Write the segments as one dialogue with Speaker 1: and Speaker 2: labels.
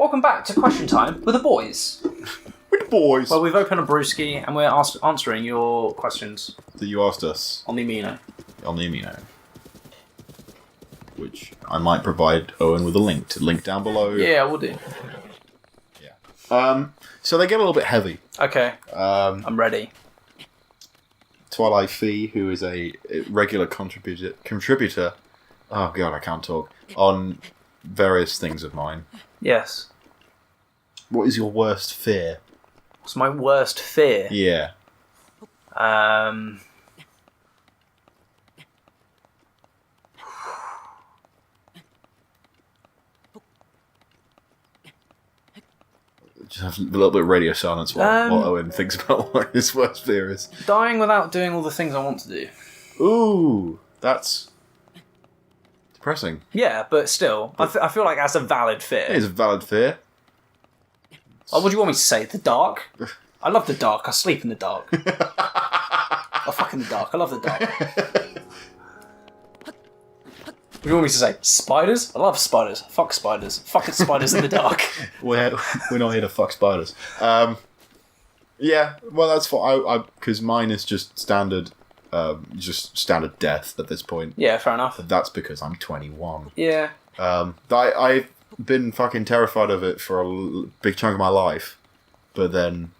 Speaker 1: Welcome back to Question Time with the boys.
Speaker 2: With the boys.
Speaker 1: Well, we've opened a brewski and we're answering your questions.
Speaker 2: That you asked us.
Speaker 1: On the Amino.
Speaker 2: On the Amino. Which I might provide Owen with a link down below.
Speaker 1: Yeah, we'll do.
Speaker 2: Yeah. So they get a little bit heavy.
Speaker 1: Okay. I'm ready.
Speaker 2: Twilight Fee, who is a regular contributor. Oh god, I can't talk. On various things of mine.
Speaker 1: Yes.
Speaker 2: What is your worst fear?
Speaker 1: What's my worst fear?
Speaker 2: Yeah. Just have a little bit of radio silence while Owen thinks about what his worst fear is.
Speaker 1: Dying without doing all the things I want to do.
Speaker 2: Ooh, that's depressing.
Speaker 1: Yeah, but still, I feel like that's a valid fear.
Speaker 2: It is a valid fear.
Speaker 1: What do you want me to say? The dark? I love the dark. I sleep in the dark. I fuck in the dark. I love the dark. What do you want me to say? Spiders? I love spiders. Fuck spiders. Fuck spiders in the dark.
Speaker 2: We're not here to fuck spiders. Yeah, well that's fine. Because mine is just standard death at this point.
Speaker 1: Yeah, fair enough.
Speaker 2: But that's because I'm 21.
Speaker 1: Yeah.
Speaker 2: I've been fucking terrified of it for a big chunk of my life, but then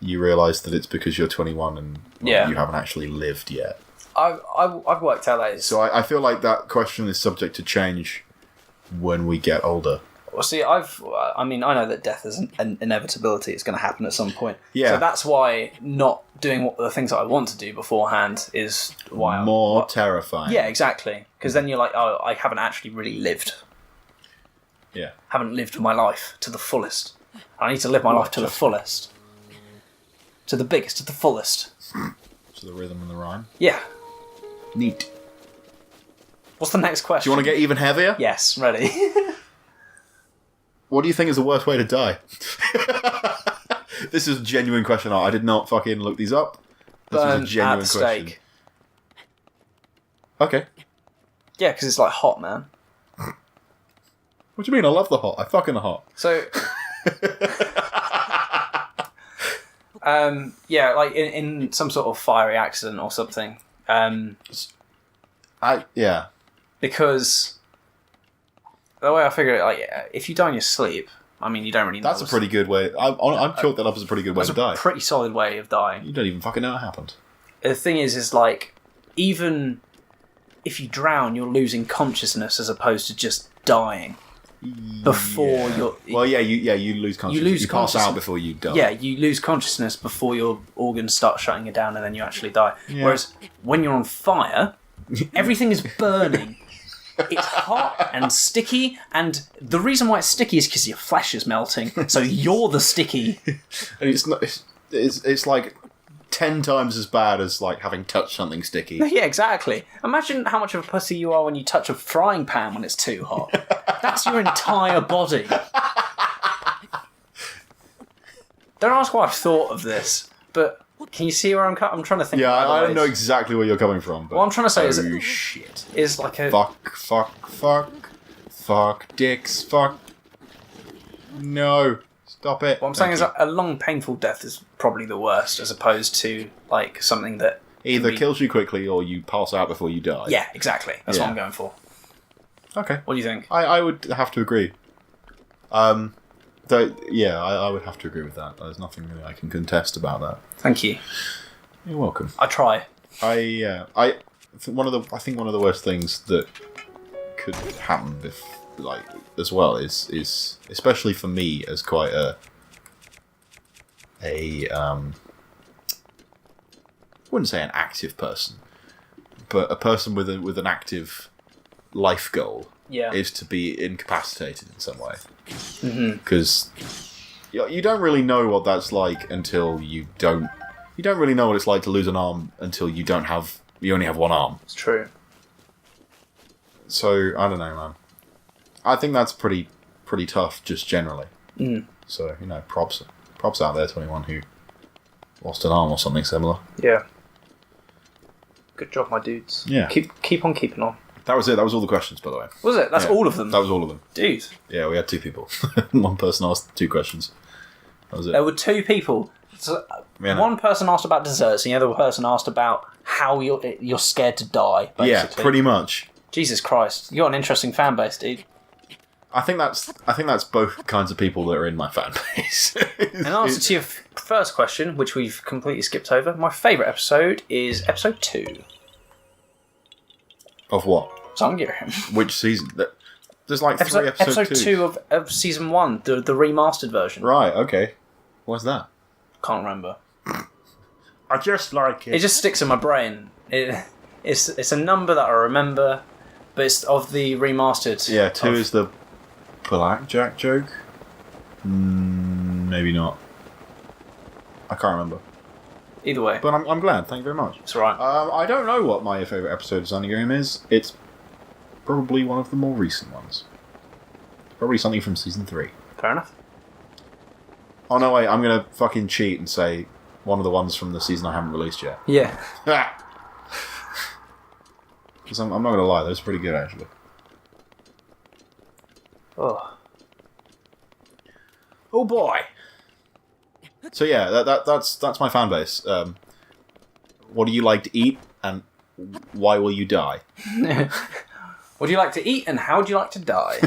Speaker 2: you realise that it's because you're 21 and you haven't actually lived yet.
Speaker 1: I've worked out that is...
Speaker 2: So I feel like that question is subject to change when we get older.
Speaker 1: Well, see, I know that death is an inevitability. It's going to happen at some point.
Speaker 2: Yeah.
Speaker 1: So that's why not doing the things that I want to do beforehand is why I'm...
Speaker 2: More terrifying.
Speaker 1: Yeah, exactly. Because then you're like, oh, I haven't actually really lived.
Speaker 2: Yeah.
Speaker 1: Haven't lived my life to the fullest. I need to live my life to the fullest. To the biggest, to the fullest.
Speaker 2: To the rhythm and the rhyme.
Speaker 1: Yeah.
Speaker 2: Neat.
Speaker 1: What's the next question?
Speaker 2: Do you want to get even heavier?
Speaker 1: Yes, ready.
Speaker 2: What do you think is the worst way to die? This is a genuine question. I did not fucking look these up. This was a genuine
Speaker 1: at the
Speaker 2: question.
Speaker 1: stake.
Speaker 2: Okay.
Speaker 1: Yeah, because it's like hot, man.
Speaker 2: What do you mean? I love the hot. I fucking the hot.
Speaker 1: So... yeah, like in some sort of fiery accident or something.
Speaker 2: Yeah.
Speaker 1: Because the way I figure it, like, if you die in your sleep, I mean, you don't really know.
Speaker 2: That's a pretty good way. I'm chalk that up as a pretty good way to die.
Speaker 1: That's a pretty solid way of dying.
Speaker 2: You don't even fucking know what happened.
Speaker 1: The thing is like, even if you drown, you're losing consciousness as opposed to just dying. Before you're...
Speaker 2: Well, you lose consciousness. You pass out before you die.
Speaker 1: Yeah, you lose consciousness before your organs start shutting you down and then you actually die. Yeah. Whereas when you're on fire, everything is burning. It's hot and sticky, and the reason why it's sticky is because your flesh is melting, so you're the sticky.
Speaker 2: And it's like 10 times as bad as like having touched something sticky.
Speaker 1: Yeah, exactly. Imagine how much of a pussy you are when you touch a frying pan when it's too hot. That's your entire body. Don't ask why I've thought of this, but can you see where I'm trying to think?
Speaker 2: Yeah, I don't know exactly where you're coming from. But
Speaker 1: what I'm trying to say
Speaker 2: shit.
Speaker 1: is like a...
Speaker 2: Fuck, dicks, fuck. No. Stop it.
Speaker 1: What I'm saying is a long, painful death is probably the worst, as opposed to like something that
Speaker 2: either kills you quickly or you pass out before you die.
Speaker 1: Yeah, exactly. That's what I'm going for.
Speaker 2: Okay.
Speaker 1: What do you think?
Speaker 2: I would have to agree. I would have to agree with that. There's nothing really I can contest about that.
Speaker 1: Thank you.
Speaker 2: You're welcome.
Speaker 1: I try.
Speaker 2: I think one of the worst things that could happen as well is especially for me as quite a I wouldn't say an active person, but a person with an active life goal is to be incapacitated in some way. Because you don't really know what that's like until you don't really know what it's like to lose an arm until you only have one arm.
Speaker 1: It's true.
Speaker 2: So I don't know, man. I think that's pretty tough, just generally. So props out there to anyone who lost an arm or something similar.
Speaker 1: Yeah. Good job, my dudes.
Speaker 2: Yeah.
Speaker 1: Keep on keeping on.
Speaker 2: That was it. That was all the questions, by the way.
Speaker 1: Was it? That's all of them?
Speaker 2: That was all of them.
Speaker 1: Dude.
Speaker 2: Yeah, we had 2 people. One person asked 2 questions. That was it.
Speaker 1: There were 2 people. So, one person asked about desserts, and the other person asked about how you're scared to die, basically.
Speaker 2: Yeah, pretty much.
Speaker 1: Jesus Christ. You got an interesting fan base, dude.
Speaker 2: I think that's both kinds of people that are in my fan base.
Speaker 1: In answer to your first question, which we've completely skipped over, my favourite episode is episode 2.
Speaker 2: Of what?
Speaker 1: Zangief.
Speaker 2: Which season? There's like 3 episodes.
Speaker 1: Episode 2 of season 1, the remastered version.
Speaker 2: Right, okay. What's that?
Speaker 1: Can't remember.
Speaker 2: I just like it.
Speaker 1: It just sticks in my brain. It's a number that I remember, but it's of the remastered.
Speaker 2: Yeah, 2 is the blackjack joke? Maybe not. I can't remember.
Speaker 1: Either way.
Speaker 2: But I'm glad, thank you very much.
Speaker 1: It's alright.
Speaker 2: I don't know what my favourite episode of Zangief is. It's probably one of the more recent ones. Probably something from season 3.
Speaker 1: Fair enough.
Speaker 2: Oh no, wait, I'm going to fucking cheat and say one of the ones from the season I haven't released yet.
Speaker 1: Yeah.
Speaker 2: Because I'm not going to lie, that was pretty good actually.
Speaker 1: Oh
Speaker 2: boy! So yeah, that's my fan base. What do you like to eat, and why will you die?
Speaker 1: What do you like to eat, and how do you like to die?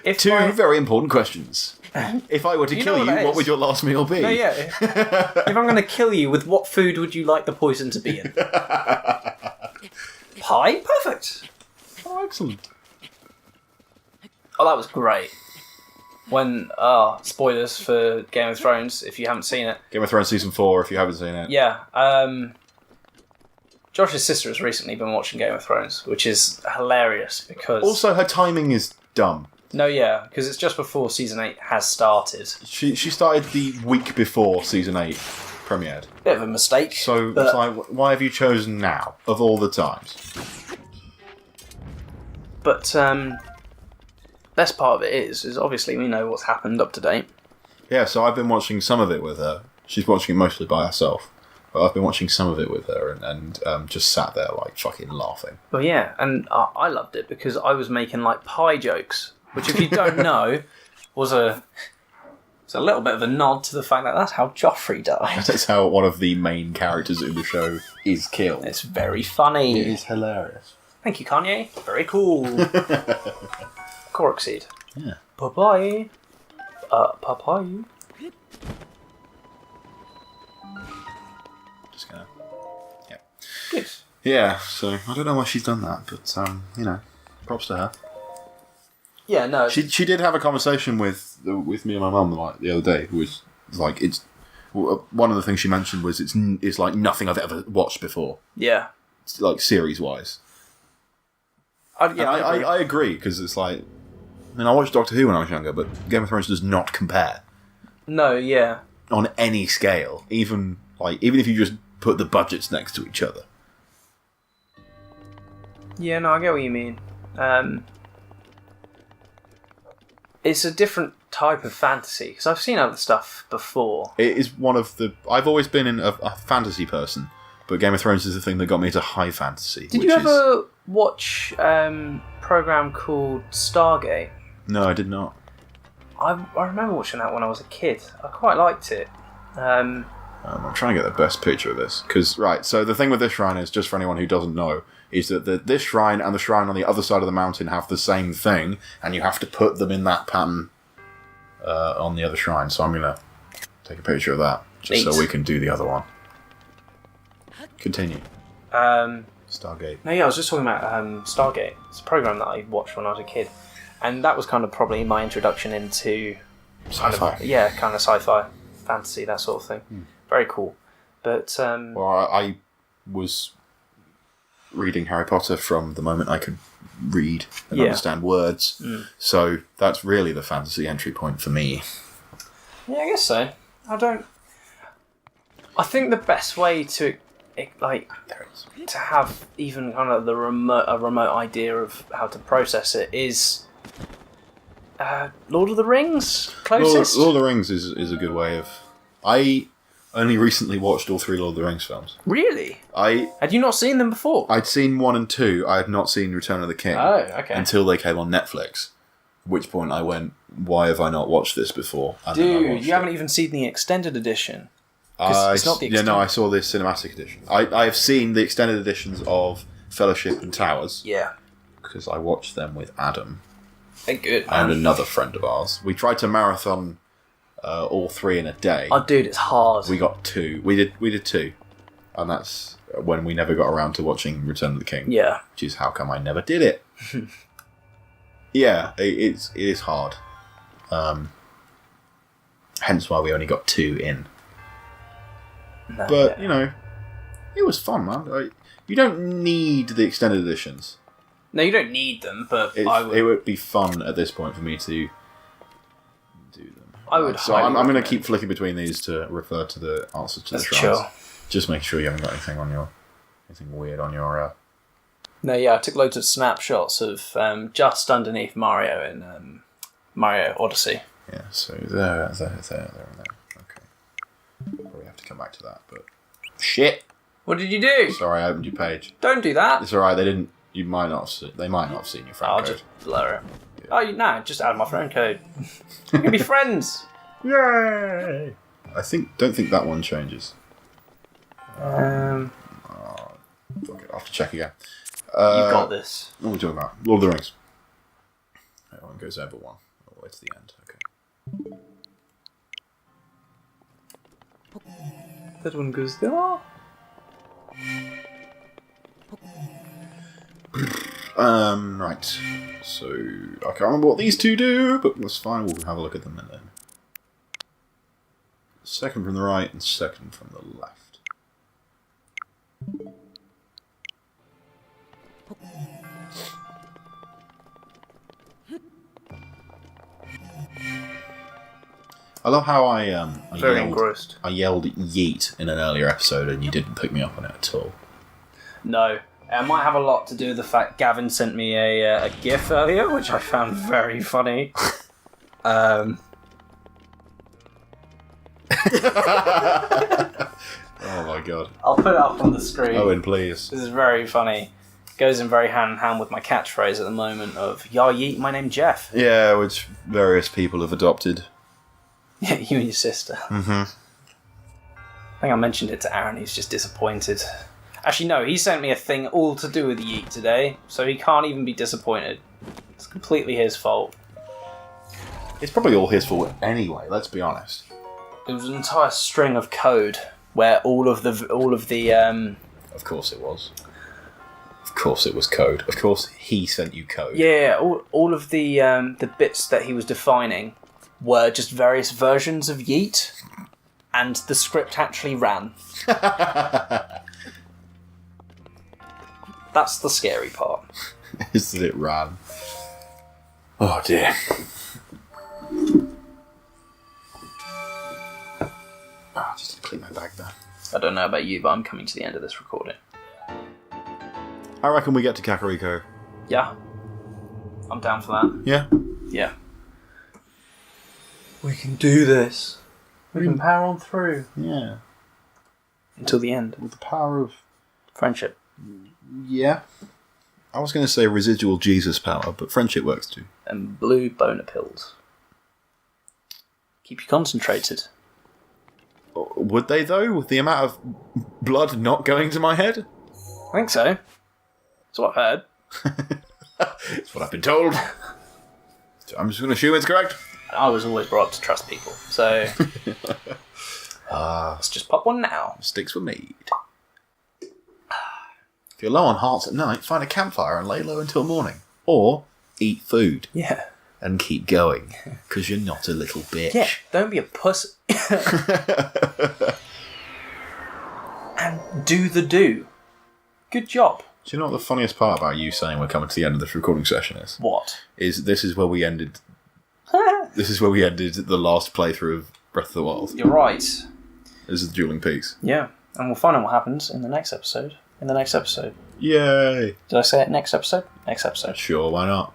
Speaker 2: 2 very important questions. If I were to kill you, what would your last meal be?
Speaker 1: No, yeah. If I'm going to kill you, with what food would you like the poison to be in? Pie? Perfect.
Speaker 2: Oh, excellent.
Speaker 1: Oh, that was great. When, spoilers for Game of Thrones, if you haven't seen it.
Speaker 2: Game of Thrones Season 4, if you haven't seen it.
Speaker 1: Yeah. Josh's sister has recently been watching Game of Thrones, which is hilarious because...
Speaker 2: Also, her timing is dumb.
Speaker 1: No, yeah, because it's just before Season 8 has started.
Speaker 2: She started the week before Season 8 premiered.
Speaker 1: Bit of a mistake.
Speaker 2: So, it's like, why have you chosen now, of all the times?
Speaker 1: But, best part of it is obviously we know what's happened up to date.
Speaker 2: Yeah, so I've been watching some of it with her. She's watching it mostly by herself. But I've been watching some of it with her and just sat there like fucking laughing.
Speaker 1: Well, yeah, and I loved it because I was making like pie jokes, which if you don't know, was a little bit of a nod to the fact that that's how Joffrey died.
Speaker 2: That's how one of the main characters in the show is killed.
Speaker 1: It's very funny.
Speaker 2: It is hilarious.
Speaker 1: Thank you, Kanye. Very cool. Korok seed.
Speaker 2: Yeah.
Speaker 1: Bye-bye. Bye-bye.
Speaker 2: Just gonna... Yeah.
Speaker 1: Good.
Speaker 2: Yeah, so I don't know why she's done that, but, props to her.
Speaker 1: Yeah, no.
Speaker 2: She did have a conversation with me and my mum like the other day, who was like, it's... One of the things she mentioned was it's like nothing I've ever watched before.
Speaker 1: Yeah.
Speaker 2: It's like series-wise. I agree, because it's like... I mean, I watched Doctor Who when I was younger, but Game of Thrones does not compare.
Speaker 1: No, yeah.
Speaker 2: On any scale. Even if you just put the budgets next to each other.
Speaker 1: Yeah, no, I get what you mean. It's a different type of fantasy, because I've seen other stuff before.
Speaker 2: It is one of the... I've always been a fantasy person, but Game of Thrones is the thing that got me to high fantasy.
Speaker 1: Did you ever watch a program called Stargate?
Speaker 2: No, I did not.
Speaker 1: I remember watching that when I was a kid. I quite liked it.
Speaker 2: I'm trying to get the best picture of this. Because, right, so the thing with this shrine is, just for anyone who doesn't know, is that this shrine and the shrine on the other side of the mountain have the same thing, and you have to put them in that pattern on the other shrine. So I'm going to take a picture of that, just so we can do the other one. Continue. Stargate.
Speaker 1: No, yeah, I was just talking about Stargate. It's a program that I watched when I was a kid. And that was kind of probably my introduction into...
Speaker 2: Sci-fi.
Speaker 1: Kind of sci-fi, fantasy, that sort of thing. Very cool. But...
Speaker 2: Well, I was reading Harry Potter from the moment I could read and understand words. So that's really the fantasy entry point for me.
Speaker 1: Yeah, I guess so. I think the best way to... to have even kind of a remote idea of how to process it is Lord of the Rings closest.
Speaker 2: Lord of the Rings is a good way of... only recently watched all 3 Lord of the Rings films.
Speaker 1: Really? Had you not seen them before?
Speaker 2: I'd seen 1 and 2. I had not seen Return of the King.
Speaker 1: Oh, okay.
Speaker 2: Until they came on Netflix. At which point I went, why have I not watched this before? And
Speaker 1: dude, you haven't even seen the extended edition. It's not the extended.
Speaker 2: Yeah, no, I saw the cinematic edition. I have seen the extended editions of Fellowship and Towers.
Speaker 1: Yeah.
Speaker 2: Because I watched them with Adam.
Speaker 1: They're good,
Speaker 2: man. And another friend of ours. We tried to marathon all 3 in a day.
Speaker 1: Oh, dude, it's hard.
Speaker 2: We got 2. We did 2. And that's when we never got around to watching Return of the King.
Speaker 1: Yeah.
Speaker 2: Which is how come I never did it. Yeah, it is hard. Hence why we only got 2 in. No, but, you know, it was fun, man. You don't need the extended editions.
Speaker 1: No, you don't need them, but
Speaker 2: it would be fun at this point for me to do them.
Speaker 1: I would.
Speaker 2: So I'm going to keep flicking between these to refer to the answers to the shrines. Chill. Just make sure you haven't got anything weird on your.
Speaker 1: No, yeah, I took loads of snapshots of just underneath Mario in Mario Odyssey.
Speaker 2: Yeah, so there, and there. Okay. Probably have to come back to that, but shit.
Speaker 1: What did you do?
Speaker 2: Sorry, I opened your page.
Speaker 1: Don't do that.
Speaker 2: It's alright. They might not have seen your friend code.
Speaker 1: I'll just blur it. Yeah. Oh, no, just add my friend code. We can be friends.
Speaker 2: Yay! Don't think that one changes.
Speaker 1: Fuck
Speaker 2: it, I'll have to check again.
Speaker 1: You've got this.
Speaker 2: What are we talking about? Lord of the Rings. That one goes over 1 all the way to the end. Okay.
Speaker 1: That one goes there.
Speaker 2: Right. So I can't remember what these 2 do, but that's fine. We'll have a look at them and then. Second from the right and second from the left. I love how I yelled yeet in an earlier episode and you didn't pick me up on it at all.
Speaker 1: No. It might have a lot to do with the fact Gavin sent me a GIF earlier, which I found very funny.
Speaker 2: Oh my god.
Speaker 1: I'll put it up on the screen.
Speaker 2: Owen, please.
Speaker 1: This is very funny. Goes in very hand in hand with my catchphrase at the moment of "Ya yeet, my name's Jeff."
Speaker 2: Yeah, which various people have adopted.
Speaker 1: Yeah, you and your sister.
Speaker 2: Mm-hmm.
Speaker 1: I think I mentioned it to Aaron. He's just disappointed. Actually, no. He sent me a thing all to do with yeet today, so he can't even be disappointed. It's completely his fault.
Speaker 2: It's probably all his fault anyway. Let's be honest.
Speaker 1: It was an entire string of code where all of the.
Speaker 2: Of course it was. Of course it was code. Of course he sent you code.
Speaker 1: Yeah, all of the bits that he was defining were just various versions of yeet, and the script actually ran. That's the scary part.
Speaker 2: Is that it ran? Oh dear. Just to clean my bag there.
Speaker 1: I don't know about you, but I'm coming to the end of this recording.
Speaker 2: I reckon we get to Kakariko.
Speaker 1: Yeah. I'm down for that.
Speaker 2: Yeah?
Speaker 1: Yeah. We can do this. We can power on through.
Speaker 2: Yeah.
Speaker 1: Until the end.
Speaker 2: With the power of...
Speaker 1: friendship.
Speaker 2: Yeah. I was going to say residual Jesus power, but friendship works too.
Speaker 1: And blue boner pills. Keep you concentrated.
Speaker 2: Would they, though, with the amount of blood not going to my head?
Speaker 1: I think so. That's what I've heard.
Speaker 2: That's what I've been told. I'm just going to assume it's correct.
Speaker 1: I was always brought up to trust people, so... let's just pop one now.
Speaker 2: Sticks were made. If you're low on hearts at night, find a campfire and lay low until morning. Or eat food.
Speaker 1: Yeah.
Speaker 2: And keep going, because you're not a little bitch.
Speaker 1: Yeah, don't be a puss. And do the do. Good job.
Speaker 2: Do you know what the funniest part about you saying we're coming to the end of this recording session is?
Speaker 1: What?
Speaker 2: This is where we ended... This is where we ended the last playthrough of Breath of the Wild.
Speaker 1: You're right.
Speaker 2: This is the Dueling Peaks.
Speaker 1: Yeah, and we'll find out what happens in the next episode.
Speaker 2: Yay!
Speaker 1: Did I say it next episode? Next episode.
Speaker 2: Sure, why not?